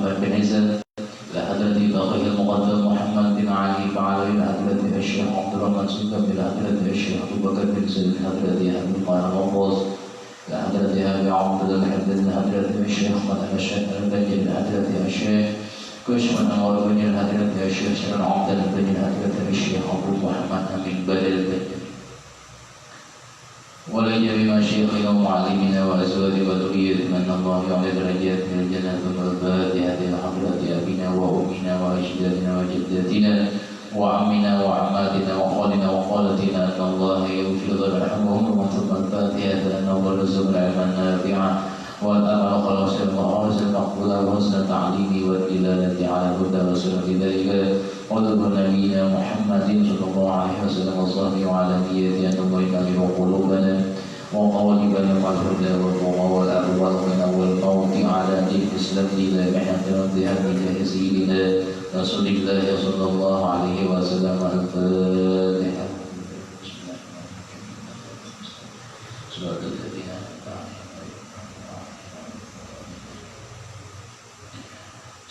محمد بن عيسى إلى حضرة أخيه المقدم محمد بن علي وعلى إلى حضرة الشيخ عبد الرحمن سلطان إلى حضرة الشيخ أبو بكر بن سيد حضرة أبي القاسم الغفاص إلى حضرة أبي عبد الحمد إلى حضرة الشيخ محمد الشيخ البني إلى حضرة الشيخ كشف الأنوار بن حضرة الشيخ شرن عبد البني إلى حضرة الشيخ أبو محمد أمين بدل ولجميع مشايخنا ومعلمينا وأزواج وذرية من الله يعلي درجات من الجنة ثم الفاتحة إلى حضرة أبينا وأمنا وأجدادنا وجداتنا وعمنا وعماتنا وخالنا وخالتنا أن الله يغفر ويرحمهم ثم الفاتحة أن الله يرزق العلم النافع والأمل خلاص المعارض المقبولة وحسن التعليم والدلالة على الهدى وسنة ذلك وذكر نبينا محمد صلى الله عليه وسلم وصحبه وعلى نيته أن الله يكمل قلوبنا وقوالبنا مع الهدى والطغى والأهوال من والموت على دين الإسلام إلى محنة بهديك سيدنا رسول الله صلى الله عليه وسلم. الفاتحة.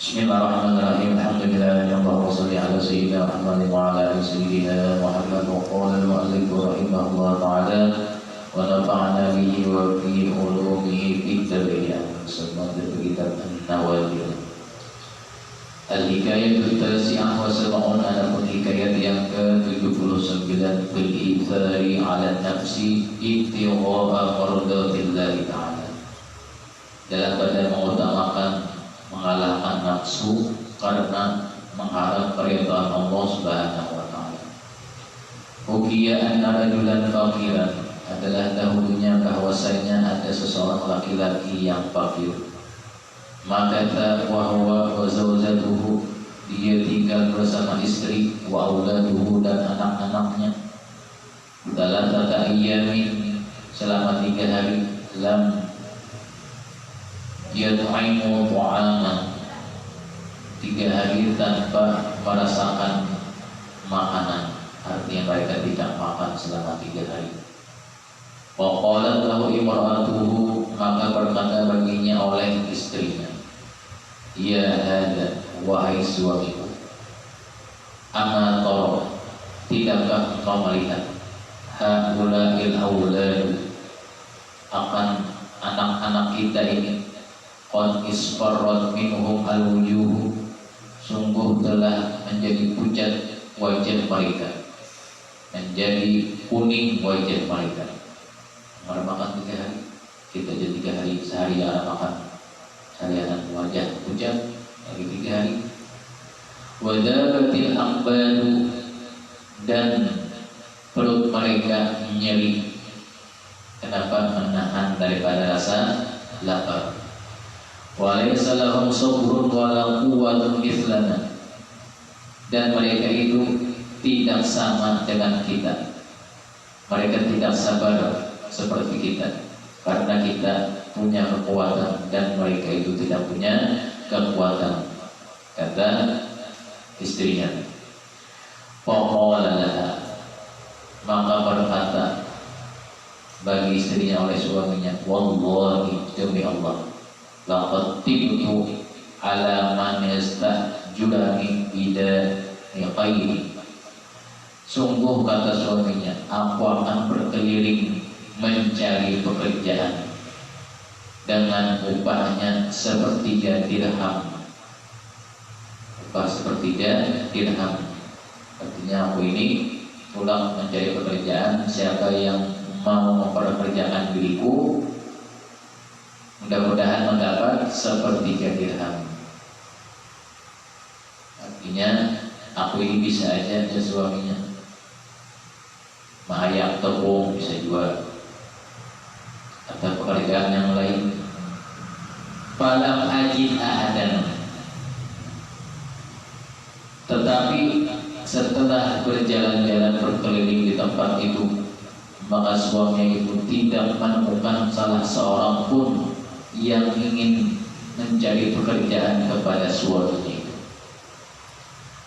Bismillahirrahmanirrahim. Alhamdulillah, Allahumma shalli ala sayyidina Muhammad wa ala ali sayyidina Muhammad. Wa qala al-mu'allif rahimahullah ta'ala wa nafa'ana bihi wa fi ulumihi fi tabi'in sama dari kitab An-Nawawi. Al-hikayatul tasi'ah wa sab'un, adapun hikayat yang ke-79 bil ithari ala nafsi ibtigha'a mardatillahi ta'ala, dalam badan mengutamakan mengalahkan nafsu karena mengharap keridhaan Allah Subhanahu wa taala. Ukiya anna rajulan faqiran, adalah dahulunya bahwasanya ada seseorang laki-laki yang fakir. Maka wa huwa wa zawjatuhu, dia tinggal bersama istri, wa auladuhu, dan anak-anaknya. Dalam tata ayyamin, selama 3 hari, lam yat'imu ta'aman, 3 hari tanpa merasakan makanan, artinya mereka tidak makan selama 3 hari. Wa qalat lahu imra'atuhu, maka berkata baginya oleh istrinya, ya hada, wahai suamiku, ama tara, tidakkah engkau melihat haula'il aulad, akan anak-anak kita ini, qad isfarrat minhum al-wujuh, sungguh telah menjadi pucat wajah mereka, menjadi kuning wajah mereka. Mereka makan 3 hari, kita jadi 3 hari, sehari anak makan, seharian wajah pucat, lagi 3 hari. Wadabatil aqbalu, dan perut mereka nyeri. Kenapa? Menahan daripada rasa lapar. Walaysa lahum sabrun wala quwwatun mithlana, dan mereka itu tidak sama dengan kita. Mereka tidak sabar seperti kita, karena kita punya kekuatan dan mereka itu tidak punya kekuatan, kata istrinya. Faqala laha, maka berkata bagi istrinya oleh suaminya, wallahi, demi Allah, laqad tibtu ala man yastajurani bidani qairi, sungguh, kata suaminya, aku akan berkeliling mencari pekerjaan dengan upahnya 1/3 dirham. Upah 1/3 dirham, artinya aku ini pulang mencari pekerjaan, siapa yang mau memperkerjakan diriku mudah-mudahan mendapat 1/3 dirham. Artinya aku ini bisa aja suaminya, mayak tepung bisa jual, atau pekerjaan yang lain. Falam ajid ahadan, tetapi setelah berjalan-jalan berkeliling di tempat itu, maka suaminya itu tidak menemukan salah seorang pun yang ingin mencari pekerjaan kepada suaminya itu.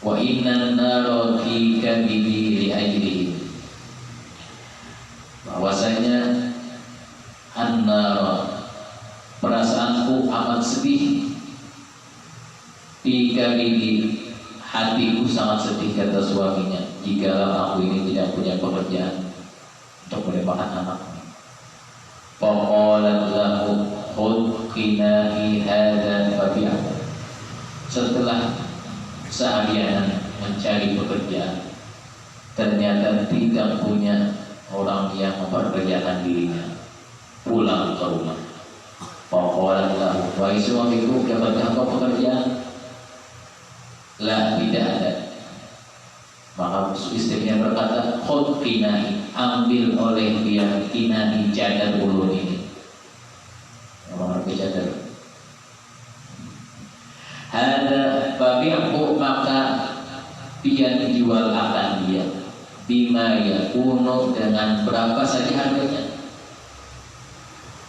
Wa innan nara fi kabidi li ajlihi, bahwasanya an-nara, perasaanku amat sedih Jika di hatiku sangat sedih, kata suaminya, jikalau aku ini tidak punya pekerjaan untuk menembakkan anaknya. Faqalat lahu khudh qinahi hadza fabi'hu. Setelah seharian mencari pekerjaan, ternyata tidak punya orang yang memperkerjakan dirinya. Pulang ke rumah. Faqalat lahu, wahai suamiku, dapatkah kau pekerjaan? La, tidak ada. Maka istrinya berkata, khudh qinahi, ambil oleh dia qinahi, cadar ulun ini. Yang mengerti cadar. Hada fabi'hu, maka dia dijual akan dia. Bima yakunu, dengan berapa saja harganya.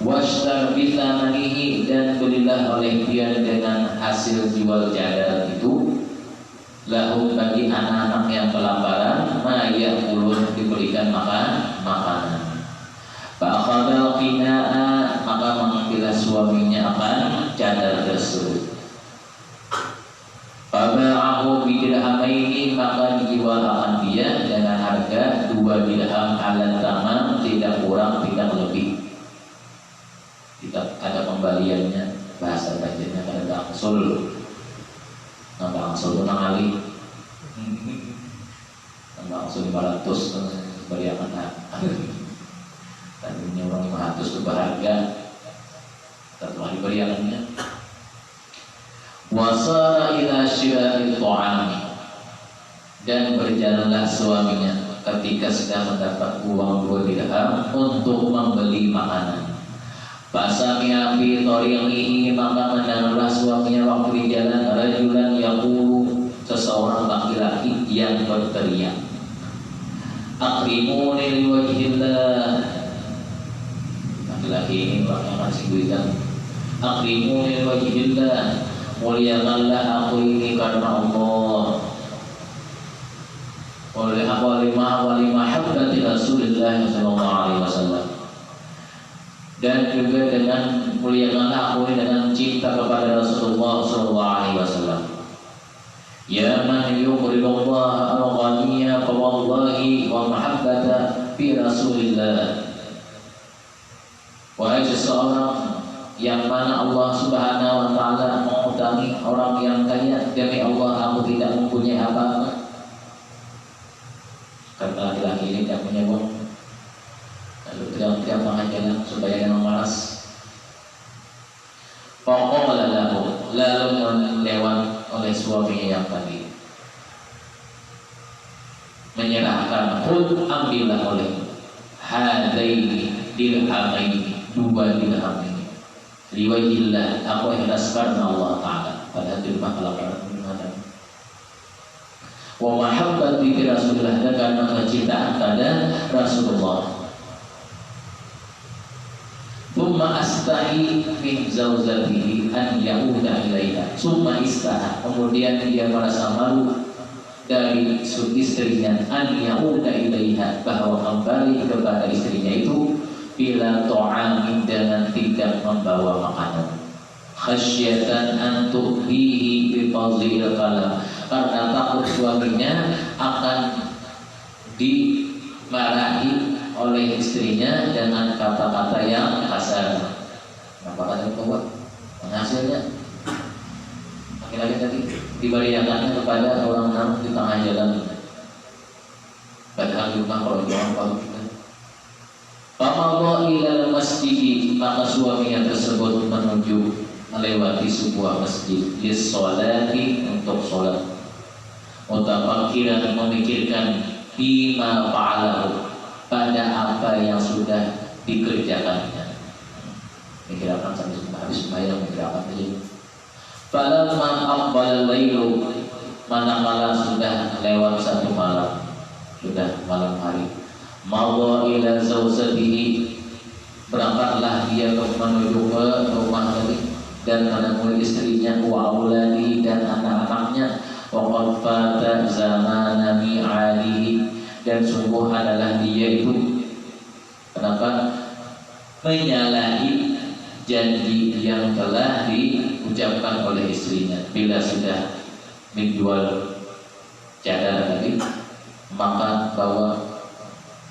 Washtar bithamanihi, dan belilah oleh dia dengan hasil jual cadar itu. Lahu, bagi anak-anak yang kelaparan, ma ya'kulun, diberikan makanan. Fa'akhadha qina'a, maka mengambillah suaminya akan cadar tersebut. Faba'ahu bidirhamaini, maka dijual akan dia dengan harga 2 dirham ala tamam, tidak kurang tidak lebih. Tidak ada kembaliannya, bahasa bajanya ada angsul. Nambah angsul itu nangali, nambah angsul 500 beriakan tadinya orang 500 itu berharga, setelah diberiakannya. Wasara ila syira'i ta'ami, dan berjalanlah suaminya ketika sedang mendapat uang 2 dirham untuk membeli makanan. Fasami'a fi tariqihi, maka mendengarlah suaminya waktu di jalan rajulan yaqulu, seseorang laki-laki yang berteriak, akrimuni liwajhillah. Laki-laki ini yang masih berikan, akrimuni liwajhillah, muliakanlah aku ini karena Allah. Oleh mahabbati Rasulullah sallallahu alaihi wasallam, dan juga dengan muliakanlah aku ini dengan cinta kepada Rasulullah sallallahu alaihi wasallam. Ya man yuqridullaha al-ghaniya fa wallahi wa mahabbata fi Rasulillah. Wahai seseorang yang mana Allah Subhanahu wa taala mengutangi orang yang kaya, demi Allah aku tidak mempunyai apa-apa. Karena laki-laki ini tidak punya uang, lalu tidak mengajarkan supaya jangan malas. Faqala lahu, lalu lewat oleh suaminya yang tadi, menyerahkan, khudh, ambillah oleh hadaini dirhamaini, 2 dirham ini, liwajillah, aku ikhlas karena Allah Ta'ala, pada dirham kelaparan ada. Wa mahabbati bi Rasulillah, dan karena kecintaan pada Rasulullah. Thumma astahi min zawjatihi an yauda ilaiha. Thumma istaha, kemudian dia merasa malu dari istrinya, an yauda ilaiha, bahwa kembali kepada istrinya itu, bila ta'amin, dengan tidak membawa makanan. Khasyatan an tuhihi bi fadhil kalam, karena takut suaminya akan dimarahi oleh istrinya dengan kata-kata yang kasar. Apa kata itu? Hasilnya laki-laki tadi diberiakannya kepada orang namun di tengah jalan. Padahal di rumah kalau jangan kalau kita. Famadha ila masjid, maka suaminya tersebut menuju melewati sebuah masjid, lis-sholati, untuk sholat. Mutafakkiran, memikirkan, bima fa'alahu, pada apa yang sudah dikerjakannya. Mikirkan sampai habis sembahyang, mikirkan saja. Falamma aqbal lailu, manakala sudah lewat satu malam, sudah malam hari, madha ila zawjatihi, berangkatlah dia menuju ke rumah tadi dan menemui istrinya, wa auladi, dan anak-anaknya. Wa qad fata zamana mi'adihi, dan sungguh adalah dia itu kenapa menyalahi janji yang telah diucapkan oleh istrinya bila sudah menjual cadar tadi, maka bawa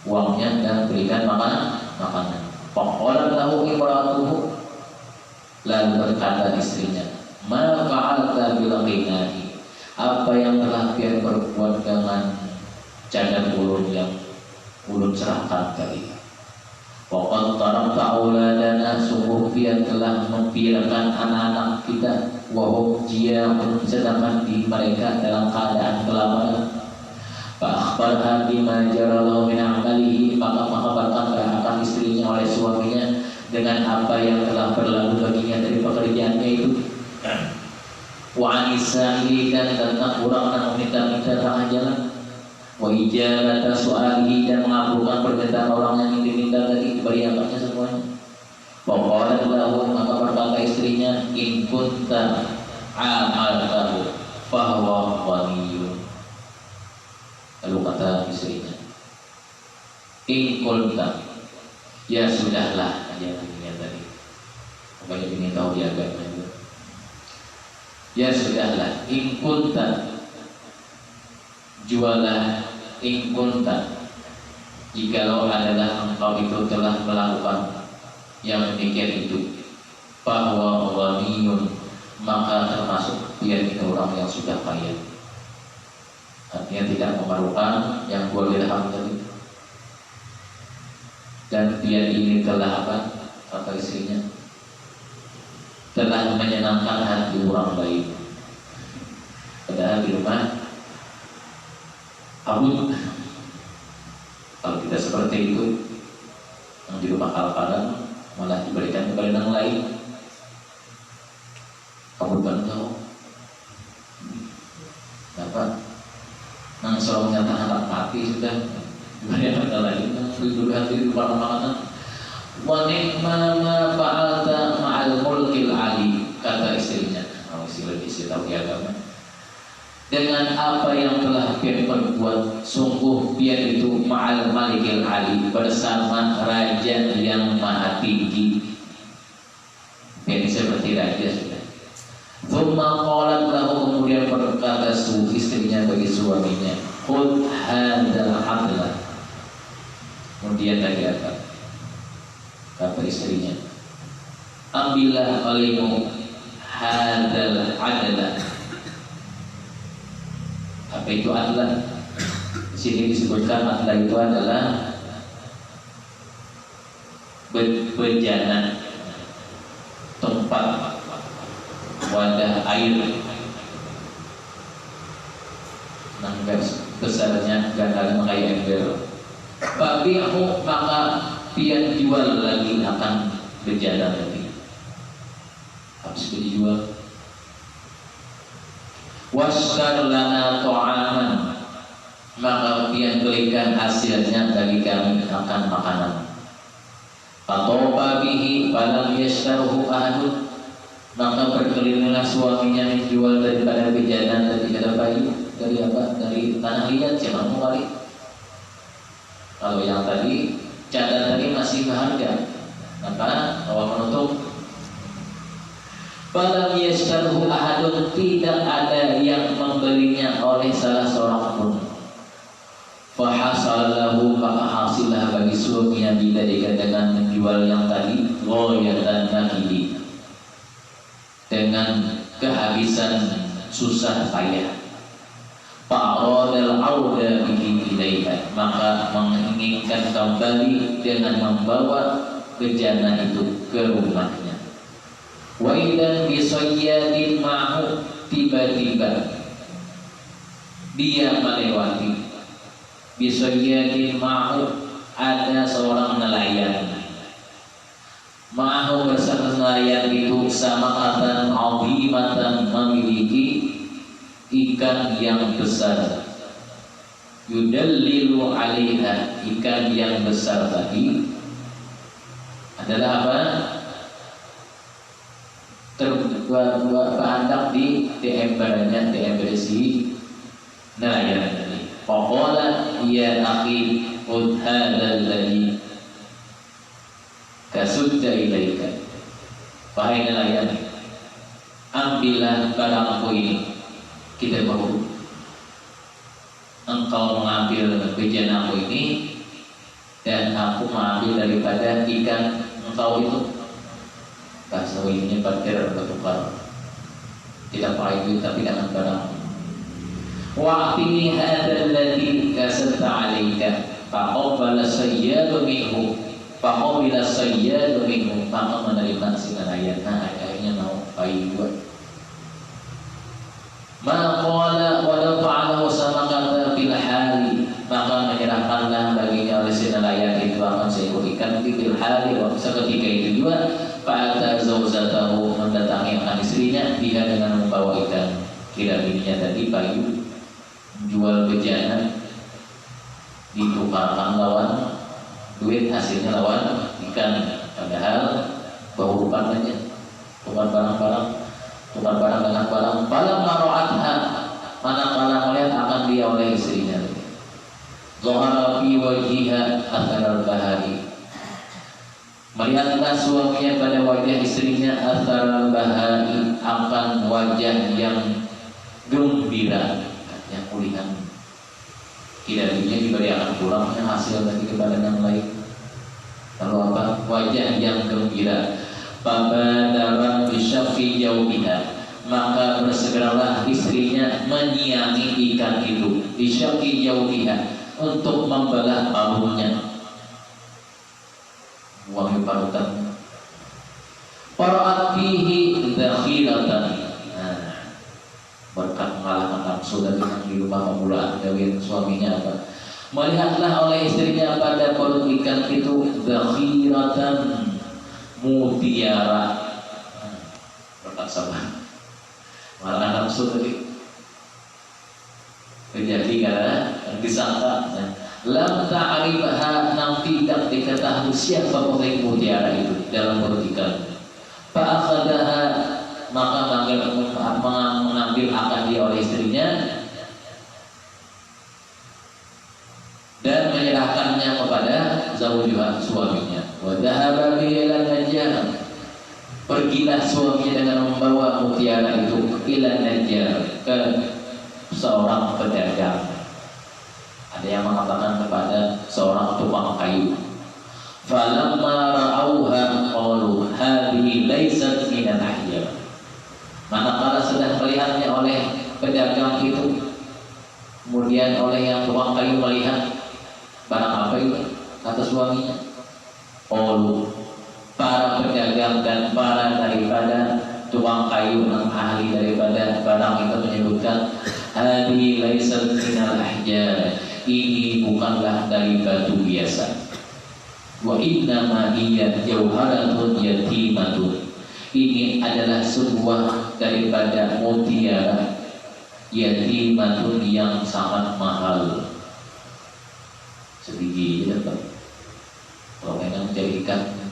uangnya dan berikan makanan. Faqalat lahu imra'atuhu, lalu berkata istrinya, ma fa'alta bil qina'i, apa yang telah dia perbuat dengan cadar ulun yang ulun serahkan tadi. Waqad tarakta auladana, sungguh dia telah membiarkan anak-anak kita, wahum jiyahun, sedangkan di mereka dalam keadaan kelaparan. Fa'akhbarha bima jaralahu min amalihi, maka mengabarkan akan istrinya oleh suaminya dengan apa yang telah berlalu baginya dari pekerjaannya itu. Wa anisa'ili, dan tentang orang yang meminta-minta tengah jalan. Wa ijabata su'alihi, dan mengabulkan permintaan orang yang diminta tadi, beriakannya semuanya. Faqalat lahu, maka berkata istrinya, in kunta amaltahu fahuwa ghaniyun. Lalu kata istrinya, in kunta, ya sudahlah, aja dunia tadi. Pokoknya ingin tahu dia agaknya itu. Ya sudahlah, in kunta, jualah, in kunta, jikalau adalah engkau itu telah melakukan yang demikian itu, bahwa ghaniyun, maka termasuk dia itu orang yang sudah kaya. Artinya tidak memerlukan yang boleh dirham tadi. Dan dia ini telah apa? Kata istrinya, telah menyenangkan hati orang lain. Padahal di rumah abud, kalau kita seperti itu, yang di rumah kadang malah diberikan kepada yang lain. Kamu tahu apa? Nang soalnya tahan mati sudah diberikan kepada lain. Duduk hati di depan makanan. Wa ni'ma ma fa'alta ma'al mulkil ali, kata istrinya. Istri tahu ya agama. Dengan apa yang telah dia perbuat, sungguh dia itu ma'al malikil ali, bersama raja yang maha tinggi. Ini seperti raja sudah. Thumma qalat lahu, kemudian berkata istrinya bagi suaminya, khudh hadzal adla. Kemudian tadi apa? Kata istrinya, ambillah olehmu hadzal adla. Apa itu adla? Di sini disebutkan adla itu adalah bejana, tempat wadah air, nanggar besarnya kadang kayak ember. Babi'hu, maka dia jual lagi akan bejana tadi. Habis dijual. Wasdar lana ta'aman, maka dia berikan hasilnya bagi kami akan makanan. Fatoba bihi falam yashtaruhu ahadun, maka berkelilinglah suaminya menjual daripada bejana dari ada bayi, dari apa? Dari tanah liat, siapa mau balik? Kalau yang tadi cadar tadi masih berharga, maka awal menutup. Falam yashtaruhu ahadun, tidak ada yang membelinya oleh salah seorang pun. Fahasalahu, maka hasillah bagi suaminya bila dengan menjual yang tadi ghayatan nakidi, dengan kehabisan susah payah. Fa'radal auda bihi ilaiha, maka menginginkan kembali dengan membawa bejana itu ke rumahnya. Wa idan bisayyadin ma'hu, tiba-tiba dia melewati. Bisayyadin ma'hu, ada seorang nelayan. Ma'hu, bersama nelayan itu, sama'atan 'azimatan, memiliki ikan yang besar. Yudallilu 'alaiha, ikan yang besar tadi adalah apa? Terbuat kehandak di embernya, di ember si nelayan tadi. Faqala ya akhi khudh hadzal ladzi kasudda ilaika. Wahai nelayan, ambillah barangku ini. Kita baru engkau mengambil bejanaku ini dan aku mengambil daripada ikan engkau itu. Bahasa ini parkir bertukar, tidak pakai duit tapi dengan barang. Wa'tini hadzal ladzi kasabta 'alaika faqabbala sayyadu minhu faqabila sayyadu minhu, maka menerima si nelayan. Nah, akhirnya mau pakai dua. Maqala walau fa'alahu sama kata bil hali, maka menyerahkanlah baginya oleh si nelayan itu akan seekor ikan bil hali. Waktu seketika itu juga fa'ata zawjatahu, mendatangi akan istrinya, dia dengan membawa ikan. Kira bininya tadi payu jual bejana ditukarkan lawan duit, hasilnya lawan ikan, padahal bahurupan aja, tukar barang-barang, tukar barang dengan barang. Falam maro'atha, manakala melihat akan dia oleh istrinya, zahara fi wajhiha atharal bahari, melihatlah suaminya pada wajah istrinya atharal bahari, akan wajah yang gembira, yang kulihan. Kira-kira diberi akan pulang yang hasil tadi kepada yang lain. Lalu apa? Wajah yang gembira. Fabadarat bisyaqi jawbiha, maka bersegeralah istrinya menyiangi ikan itu, bisyaqi jawbiha, untuk membelah paruhnya, wangi parutan. Para'at fihi dakhilatan, berkat mengalahkan nafsu dan di rumah pemulaan kawin suaminya apa? Melihatlah oleh istrinya pada perut ikan itu dakhiratan, mutiara. Berkat sabar mengalahkan nafsu tadi terjadi karena disangka lam ta'rifha, tidak diketahui siapa pemilik mutiara itu dalam perut ikan. Fa'akhadaha, maka mengambil akan dia oleh istrinya dan menyerahkannya kepada zawjuha, suaminya. Wa dhahaba bihi ila najjar, pergilah suaminya dengan membawa mutiara itu ila najjar, ke seorang pedagang. Ada yang mengatakan kepada seorang tukang kayu. Falamma ra'auha qalu hadhihi laysat minal ahjar, manakala sudah melihatnya oleh pedagang itu, kemudian oleh yang tukang kayu melihat barang apa itu, kata suaminya, qalu, para pedagang dan para daripada tukang kayu yang ahli daripada barang itu menyebutkan hadhihi laysat minal ahjar, ini bukanlah dari batu biasa. Wa innama hiya jauharatun yatimatun, ini adalah sebuah daripada mutiara yatimatun yang sangat mahal. Sebiji ya Pak, kalau memang mencari ikannya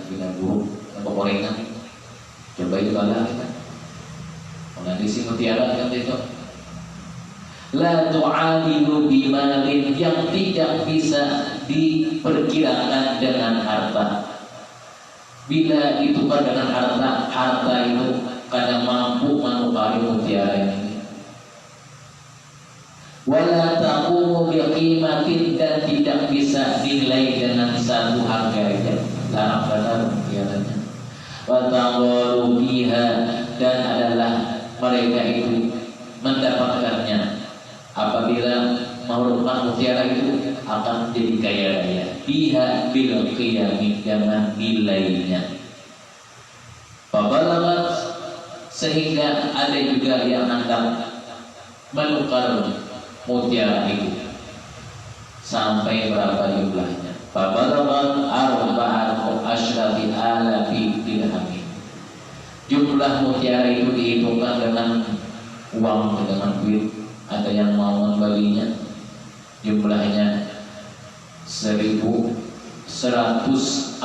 bina buruk atau gorengan, coba itu kalah kita mengandisi mutiara kan itu. La tu'adilu bimalin, yang tidak bisa diperkirakan dengan harta. Bila ditukar dengan harta, harta itu kadang mampu menukari mutiara ini. Wala taqumu biqimatin, dan tidak bisa dinilai dengan satu harga saja. Larang benar mutiaranya. Wa taqalu biha, dan adalah mereka itu mendapatkannya apabila memerlukan mutiara itu akan menjadi kaya raya. Biha bil qiyami, dengan nilainya. Fabalagat, sehingga ada juga yang hendak menukar mutiara itu sampai berapa jumlahnya. Fabalagat arba'atu asyrati alafi dirhamin, jumlah mutiara itu dihitungkan dengan uang, dengan duit. Ada yang mau membelinya, jumlahnya 1.114.000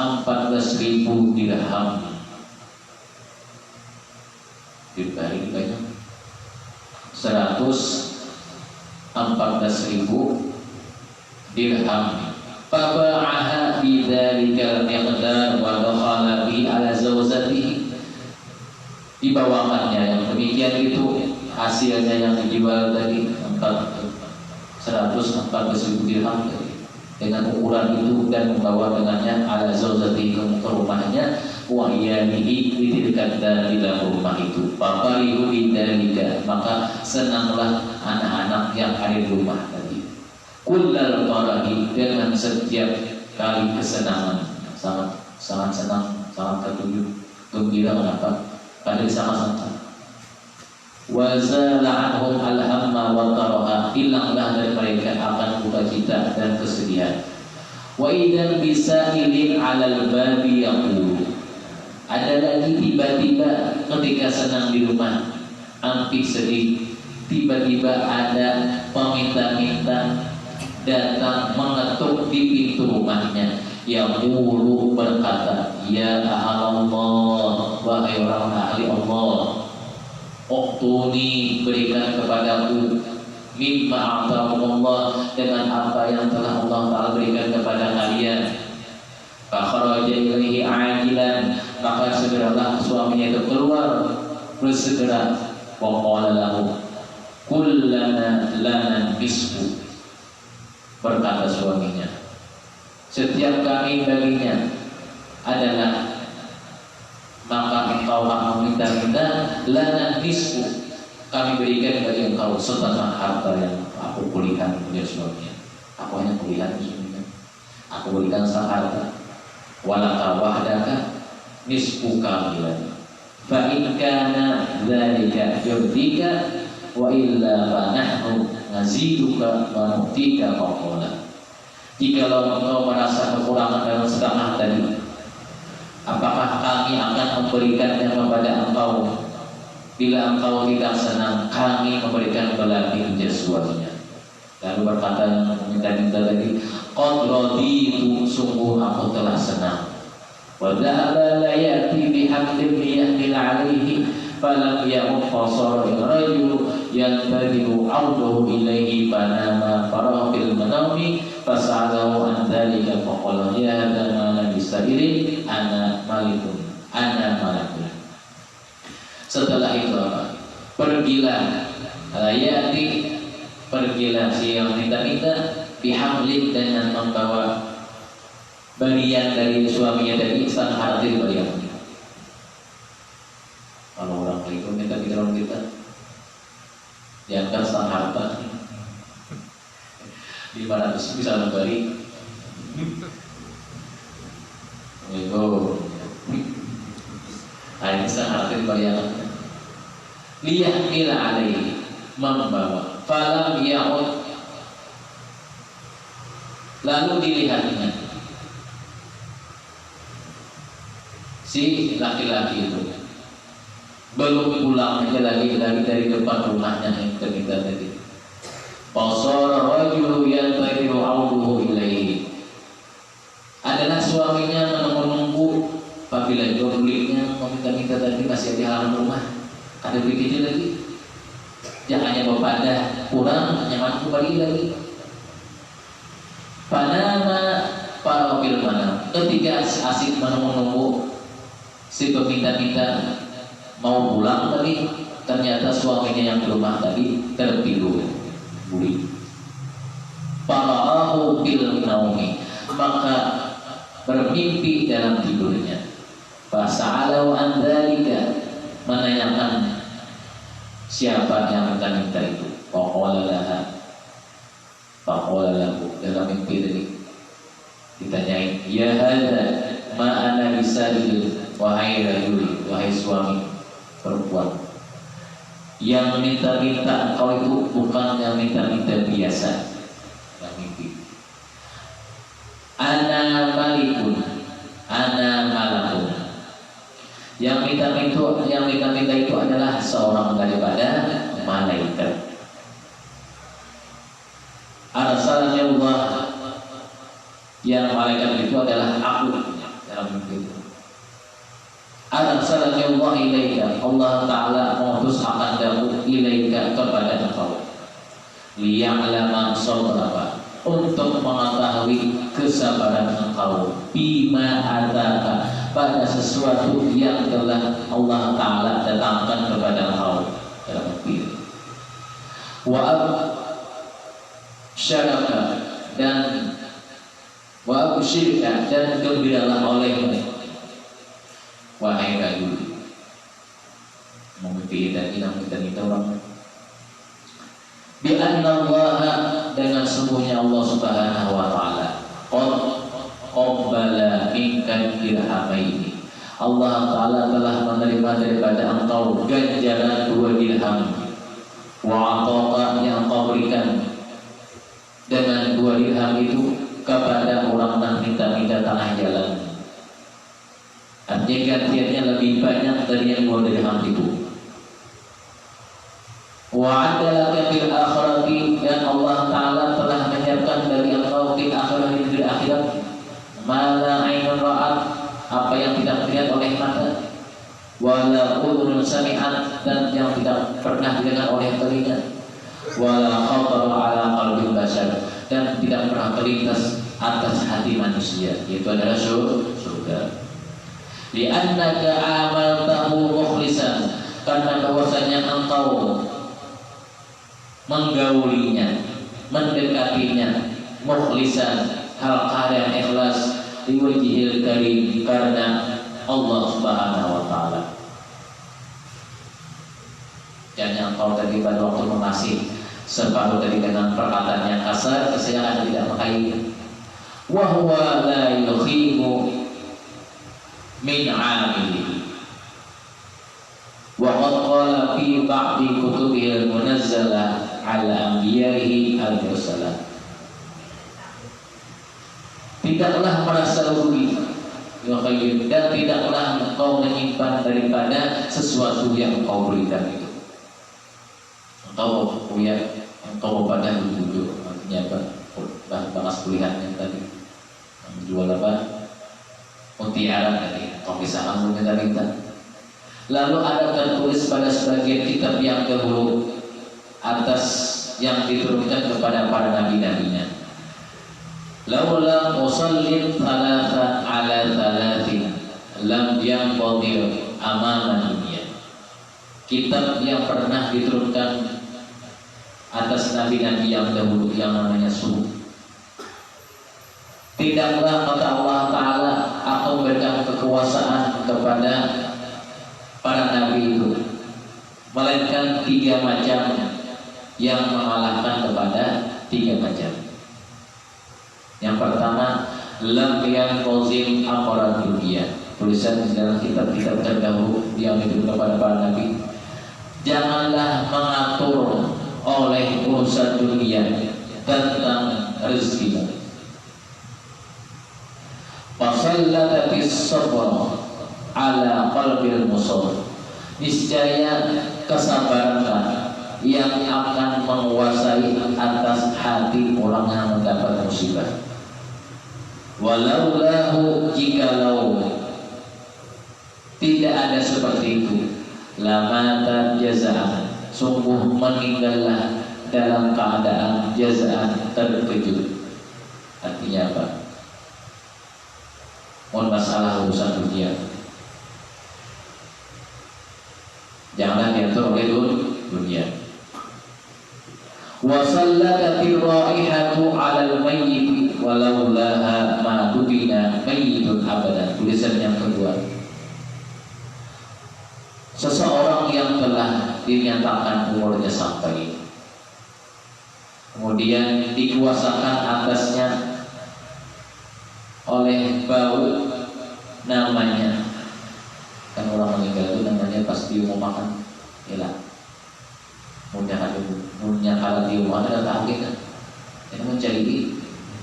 dirham. Dibagi banyak, 114.000 dirham. Faba'aha bidzalika al-miqdar wa dakhala bi ala zawj dibawakannya. Yang demikian itu hasilnya yang dijual tadi 114.000 dirham tadi. Dengan ukuran itu dan membawa dengannya ala zaujati ke rumahnya, wa iyanihi didekat di dalam rumah itu. Fafarihu bidzalika, maka senanglah anak-anak yang ada di rumah tadi. Kullal farahi, dengan setiap kali kesenangan, sangat senang, sangat tertuju, gembira. Kenapa? Karena sangat senang. Wa zala anhum al-hamma wa taraha, hilanglah dari mereka akan duka cita dan kesedihan. Wa idzan bisailin 'alal babi yaqulu, ada lagi tiba-tiba ketika senang di rumah, ampik sedih, tiba-tiba ada peminta-minta datang mengetuk di pintu rumahnya. Yang mulu berkata, ya ahlallah, wahai orang ahli Allah, uktuni, berikan kepadaku, mimma a'takumullah, dengan apa yang telah Allah Ta'ala berikan kepada kalian. Fakharaja ilaihi ajilan, maka segeralah suaminya itu keluar bersegera. Wa qala lahu kullana lana nisfu, berkata suaminya, setiap kami baginya adalah, maka engkau akan minta-minta, lana nisfu, kami berikan bagi engkau setengah harta yang aku pulihkan. Dia suaminya, aku hanya pulihkan suaminya, aku berikan setengah harta. Walaka wahdaka nisfu kamilan, fa in kana dzalika yurdika wa illa fa nahnu naziduka wa nu'tika faqala. Jikalau engkau merasa kekurangan dalam setengah tadi, apakah kami akan memberikannya kepada engkau? Bila engkau tidak senang, kami memberikan belati menjadi suaminya. Lalu berkata yang meminta-minta tadi, qad raditu, sungguh aku telah senang. Wa dhahaba la ya'ti bihamdin liyahmil alaihi falam ya'ud fasara rajul yantadiru auduhu ilaihi panama farafil manami fasa'alahu an dhalika faqala ya hadha ma bisa'irin ana malikun ana malakun. Setelah itu apa? Pergilah layati, pergilah si yang minta-minta, bihamlin, dengan membawa barian dari suaminya dari istana harti barian. Kalau orang itu minta-minta orang kita diangkat setengah harta 500 bisa memberi. Itu ini setengah harta barian. Liyahmil alaihi, membawa. Falam ya'ud, lalu dilihatnya si laki-laki itu belum pulang aja lagi dari depan rumahnya yang terminta tadi. Fasara rajulu yantadiru auduhu ilaihi, adalah suaminya menunggu apabila jombliknya meminta-minta tadi masih di halaman rumah. Ada begitu lagi, jangannya berpada kurang, hanya kembali lagi. Panama para mana, ketika asik menunggu si peminta-minta mau pulang tadi, ternyata suaminya yang di rumah tadi tertidur buli. Para'ahu bil naumi, maka bermimpi dalam tidurnya. Fasa'alau an dzalika, menanyakan siapa yang minta itu. Faqala lahu, dalam mimpi tadi ditanyain, ya hadza ma ana bisail, wahai rajuli, wahai suami perempuan, yang minta-minta engkau itu bukan yang minta-minta biasa. Dalam mimpi, ana malikun, ana malakun, yang minta-minta itu adalah seorang daripada malaikat. Arsalnya Allah, yang malaikat itu adalah aku dalam mimpi itu. Arsalnya Allah ilaika, Allah Ta'ala mengutus akan daku ilaika kepada engkau. Liya'lama sabraka, untuk mengetahui kesabaran engkau. Bima ataka, pada sesuatu yang telah Allah Ta'ala datangkan kepada engkau dalam negeri. Wa syaraka dan wa syirka dan gembiralah olehmu wahai rajul. Mungkin kita orang bi anna Allah, dengan sungguhnya Allah Subhanahu wa taala qad qabbala minka dirhamaini, Allah taala telah menerima daripada engkau ganjaran 2 dirham, wa ataqa yang engkau berikan dengan 2 dirham itu kepada orang yang minta-minta tanah jalan. Artinya gantiannya lebih banyak dari yang 2 dirham itu. Wa adalaka fil akhirati, dan Allah Ta'ala telah menyiapkan bagi engkau di akhirat ma la ainun ra'at, apa yang tidak dilihat oleh mata, wala udhun sami'at, dan yang tidak pernah didengar oleh telinga, wala khatara ala qalbi bashar, dan tidak pernah terlintas atas hati manusia, yaitu adalah surga. Li'annaka amaltahu mukhlisan, karena bahwasanya engkau menggaulinya, mendekatinya, mukhlisan, hal yang ikhlas, liwajhil karim, karena Allah Subhanahu wa taala. Dan yang kau tadi pada waktu mengasih separuh tadi dengan perkataan yang kasar, saya akan tidak mengkaitkan. Wa huwa la yukhibu min 'amilihi. Wa qad qala fi ba'di kutubihi al-munazzalah 'ala anbiya'ihi al-mursalah. Tidaklah merasa rugi dan tidaklah engkau menyimpan daripada sesuatu yang engkau berikan itu. Engkau pada jujur, artinya apa? Bahas kuliahnya tadi menjual apa? Mutiara tadi, kau bisa ambil minta. Lalu ada tertulis pada sebagian kitab yang dahulu atas yang diturunkan kepada para nabi-nabinya. Laula musallin thalatha ala thalathin lam yanqadir amama dunia. Kitab yang pernah diturunkan atas nabi-nabi yang dahulu yang namanya Suhuf. Tidaklah kata Allah Ta'ala akan memberikan kekuasaan kepada para nabi itu, melainkan 3 macam yang mengalahkan kepada 3 macam. Yang pertama, lam yanqazim amra dunia. Tulisan di dalam kitab-kitab terdahulu yang ditulis kepada para nabi, janganlah mengatur oleh urusan dunia tentang rezeki. Fasallatatis sabr ala qalbil musawwir, niscaya kesabaranlah yang akan menguasai atas hati orang yang mendapat musibah. Walaulahu, jikalau tidak ada seperti itu, lamata jazaan, sungguh meninggallah dalam keadaan jazaan, terkejut. Artinya apa? Mohon masalah urusan dunia janganlah diatur oleh dunia. Wa sallatatir raihatu 'alal mayyit walau laha ma dubina mayyitun abadan. Tulisan yang kedua, seseorang yang telah dinyatakan umurnya sampai, kemudian dikuasakan atasnya oleh bau, namanya kan orang meninggal itu namanya pasti mau makan, yalah. Punya kalau di rumah ada tahu kan, itu mencari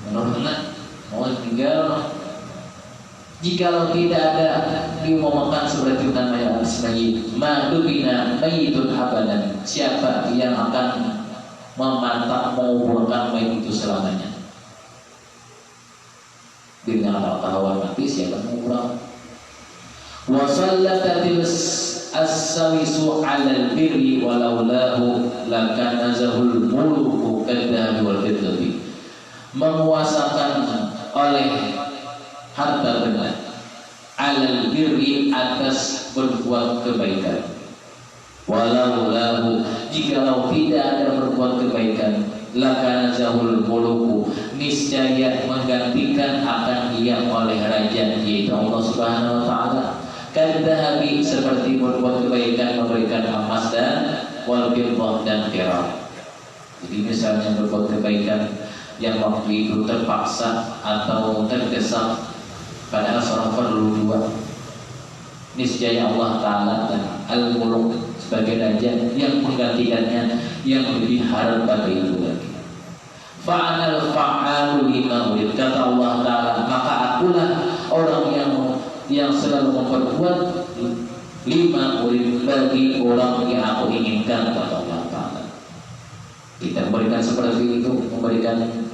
menurut mau tinggal. Jikalau tidak ada di mau makan seperti namanya asma'i, madubina mayyitun abadan, siapa yang akan memantap menguburkan mayit itu selamanya? Dengan kalau mati siapa menguburkan? Wa sallatatil as-sawisu 'alal birri walaulahu lakana zahul muluku kadhabi wal fiddati. Menguasakan oleh harta benda alal birri, atas berbuat kebaikan. Walau lahu, jikalau tidak ada berbuat kebaikan, lakana zahul muluku, niscaya menggantikan akan ia oleh raja, yaitu Allah Subhanahu wa taala. Kadzahabi, seperti berbuat kebaikan memberikan emas dan wal fiddah dan perak. Jadi misalnya berbuat kebaikan yang waktu itu terpaksa atau tergesa, padahal seorang perlu dua, niscaya Allah Ta'ala dan Al-Muluk sebagai raja yang menggantikannya yang lebih harap pada itu lagi. Fa'anal fa'alu lima urid, kata Allah Ta'ala, maka akulah orang yang selalu memperbuat lima urid, bagi orang yang aku inginkan, kata Allah Ta'ala. Kita memberikan seperti itu, memberikan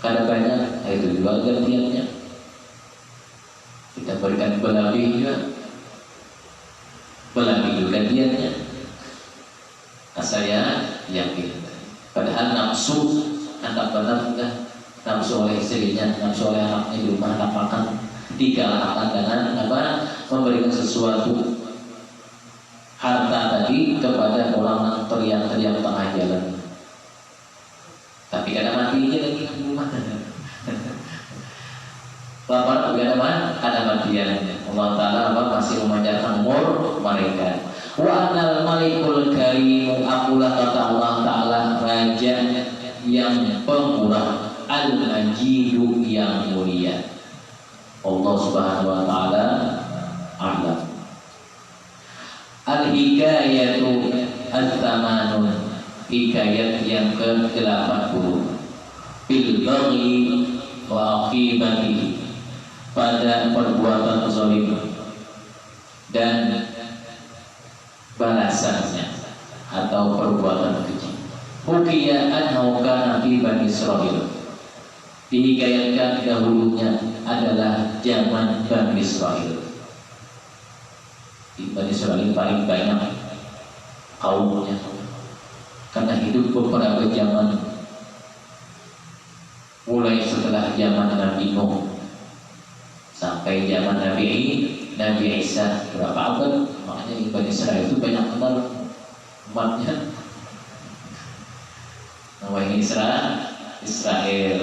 kada banyak, itu juga gantiannya. Kita berikan berlebih juga gantiannya. Nah, saya yakin, padahal nafsu anak benar, nafsu oleh istrinya, nafsu oleh anaknya di rumah, anak makan, dikalahkan dengan memberikan sesuatu harta tadi kepada orang teriak-teriak tengah jalan. Tapi kadang matinya lagi di rumah. Lapar juga ada matian. Allah Ta'ala masih memanjangkan umur mereka. Wa anal malikul karimu, akulah kata Allah Ta'ala raja yang pemurah, al-majidu yang mulia. Allah Subhanahu wa Ta'ala a'lam. Al-hikayatu al-thamanun, hikayat yang ke-80. Bil baghi wa aqibatihi, pada perbuatan zalim dan balasannya atau perbuatan keji. Hukiya annahu kana fi Bani Israil, dihikayatkan dahulunya adalah zaman Bani Israil. Di Bani Israil paling banyak kaumnya, karena hidup beberapa zaman, mulai setelah zaman Nabi Nuh sampai zaman Nabi Isa, berapa abad. Makanya di Bani Israil itu banyak kenal umatnya. Namanya Israel.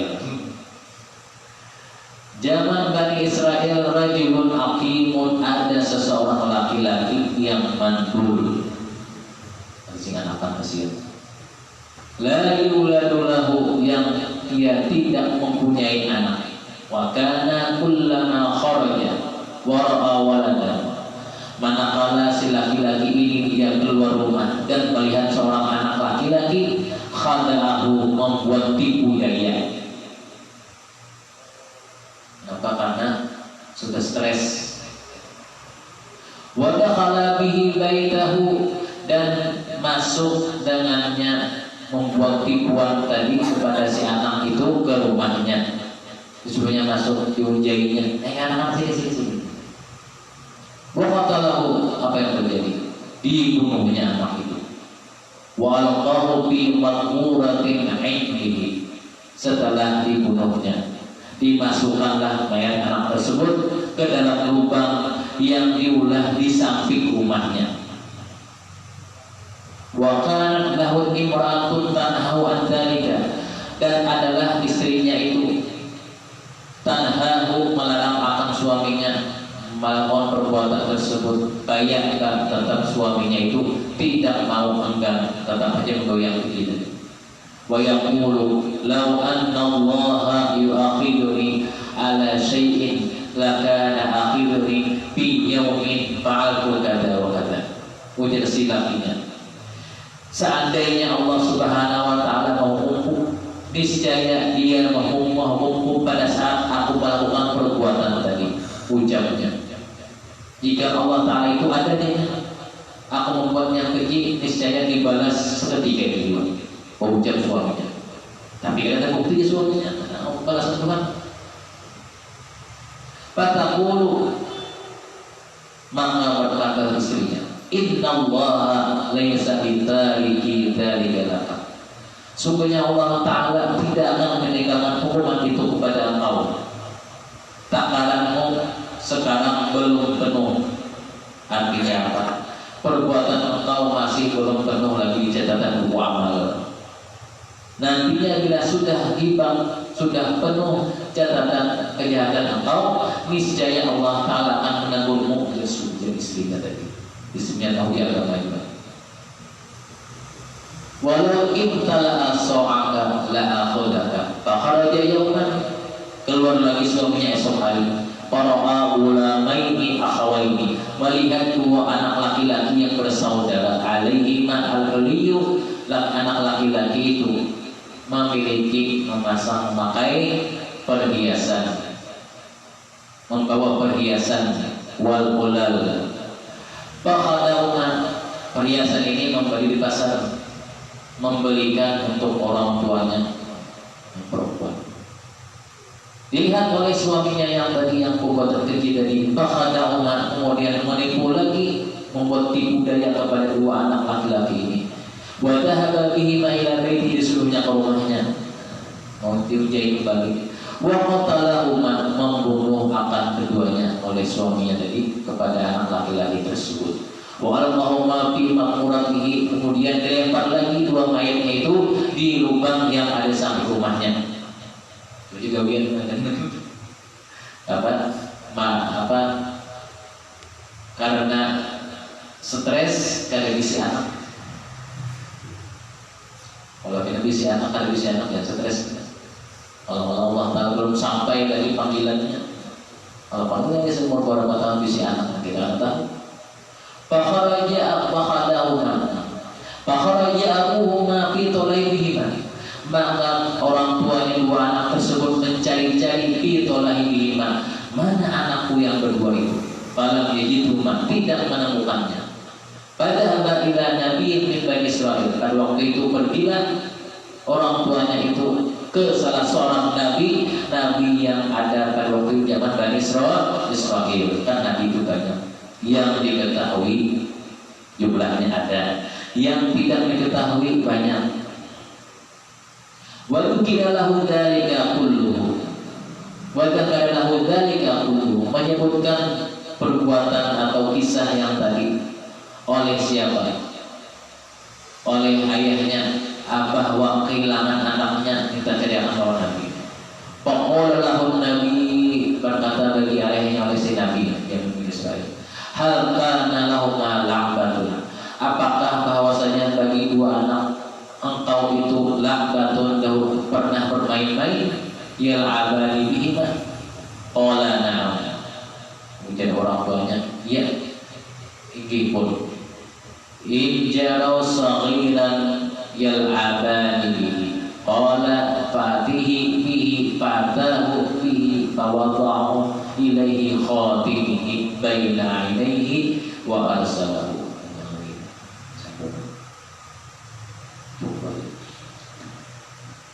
Zaman Bani Israel, rajulun aqimun, ada seseorang laki-laki yang mandul, sing anak Mesir. La yuladu lahu, yang dia tidak mempunyai anak. Wa kana kullama kharaja wa ra'a waladan, manakala si laki-laki ini dia keluar rumah dan melihat seorang anak laki-laki, khada'ahu, membuat tipu daya. Kenapa? Karena sudah stres. Wa dakhala bihi baitahu, dan masuk dengannya, membuat tipuan tadi kepada si anak itu ke rumahnya. Sebenarnya masuk, diujinya, anak sini. Wa qatalahu, apa yang terjadi? Dibunuhnya anak itu. Wa alqahu fi maqmuratin 'indihi, setelah dibunuhnya, dimasukkanlah mayat anak tersebut ke dalam lubang yang diulah di samping rumahnya. Wa kana lahu imra'atun tanhahu an dzalika, dan adalah istrinya itu tanhahu, melarang akan suaminya melakukan perbuatan tersebut. Bayangkan, tetap suaminya itu tidak mau, enggan, tetap aja menggoyang begitu. Wa yaqulu law anna Allah yu'akhiduni ala syai'in lakana akhiduni fi yawmin fa'altu kada wa kada. Ujar si lakinya, seandainya Allah Subhanahu wa Ta'ala mau hukum, niscaya dia menghukum pada saat aku melakukan perbuatan tadi. Ucapnya, jika Allah Ta'ala itu ada dia, aku membuatnya keji, niscaya dibalas seketika itu. Ucap suaminya. Tapi tidak ada bukti suaminya balasan Tuhan. Fataqulu, maka berkata istrinya, innallaha laysa bitariki dzalika laka, sungguhnya Allah Ta'ala tidak akan meninggalkan hukuman itu kepada engkau. Tak kalanmu sekarang belum penuh. Artinya apa? Perbuatan engkau masih belum penuh lagi di catatan buku amal. Nantinya bila sudah hilang, sudah penuh catatan kejahatan engkau, niscaya Allah Ta'ala akan menanggungmu jadi istrinya tadi. Bismillah ya Allah. Walau imtala'a so'aka la'akhodaka fakharaja yawman, keluar lagi suaminya esok hari. Para'a ulamaini akhawaini, melihat dua anak laki-laki yang bersaudara. Alaihima al-uliyu, anak laki-laki itu memiliki memakai perhiasan, membawa perhiasan wal ulal. Fakhadawna, perhiasan ini membeli di pasar, membelikan untuk orang tuanya perempuan. Dilihat oleh suaminya yang tadi yang pokok terkecil dari fakhadawna, kemudian menipu lagi, membuat tipu daya kepada dua anak laki-laki ini. Wa dhahaba bihima ila baiti, disuruhnya ke rumahnya, mau diuji kembali. Wa qatalahuma, membunuh akan keduanya oleh suaminya tadi kepada anak laki-laki tersebut. Wa alqahuma fi maquratihi, kemudian dilempar lagi dua mayatnya itu di lubang yang ada samping rumahnya. Itu juga biar karena stres karena bisi anak. Kalau kita bisi anak, karena bisi anak yang stres. Kalau Allah Ta'ala belum sampai dari panggilannya, kalau panggilannya semua beberapa tahun bisi anak, kita tahu. Fakharaja abuhuma fi tolaibihima, maka orang tuanya dua anak tersebut mencari-cari fi tolaibihima, mana anakku yang berdua itu. Falam yajidhuma, tidak menemukannya. Pada ila Nabi min Bani Israil, pada waktu itu pergilah orang tuanya itu ke salah seorang nabi yang ada pada waktu itu zaman Bani Israil. Kan nabi itu banyak, yang diketahui jumlahnya ada, yang tidak diketahui banyak. Wa dzikra lahu dzalika kulluhu, wa dzakara lahu dzalika kulluhu, menyebutkan perbuatan atau kisah yang tadi oleh siapa? Oleh ayahnya, bahwa kehilangan anaknya kita ceritakan oleh Nabi. Paqala lahu Nabi, berkata bagi ayahnya oleh si Nabi yang Bani Israil, hal kana lahuma la'batun, apakah bahwasanya bagi dua anak engkau itu la'batun, dahulu pernah bermain-main, yal'abani bihima? Qala na'am, kemudian orang tuanya, ya, inggih pun. Injarau saghiran yal'abani bihi, qala fatihi bihi, fatahu bihi, fawada'u ilaihi khatimihi baina ilaihi wa arsalahu.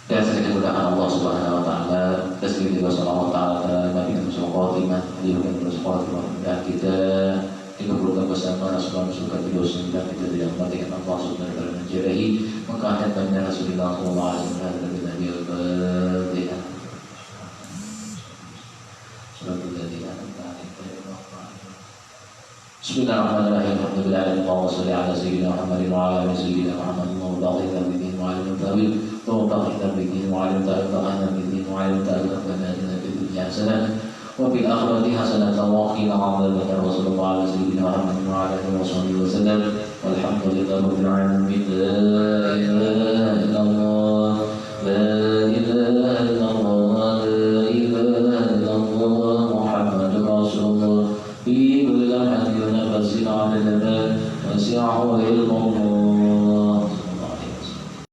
Dan saya dimudahkan Allah Subhanahu wa taala, tasbih wa sallallahu taala Nabi Muhammad dan kita berbuka bersama Rasulullah SAW, dan kita tidak matikan Allah Subhanahu wa taala menjarahi mengkaitkan dengan Rasulullah sallallahu alaihi wasallam dan Nabi al-Fatihah. Bismillahirrahmanirrahim. Alhamdulillahirabbil alamin. Wassalatu ala sayyidina Muhammadin wa ala ali sayyidina Muhammadin wa baghithna bihi wa alim tawil wa baghithna bihi wa alim ta'ala bihi wa alim ta'ala fanatina fid dunya hasanah wa fil akhirati hasanah wa qina adzaban nar. Wassallallahu ala sayyidina Muhammadin wa ala alihi wa sallam. Walhamdulillahi rabbil alamin. La ilaha illallah, la ilaha illallah, la ilaha illallah, Muhammadur Rasulullah. في كل لمحة ونفس على النبات وسعه علمه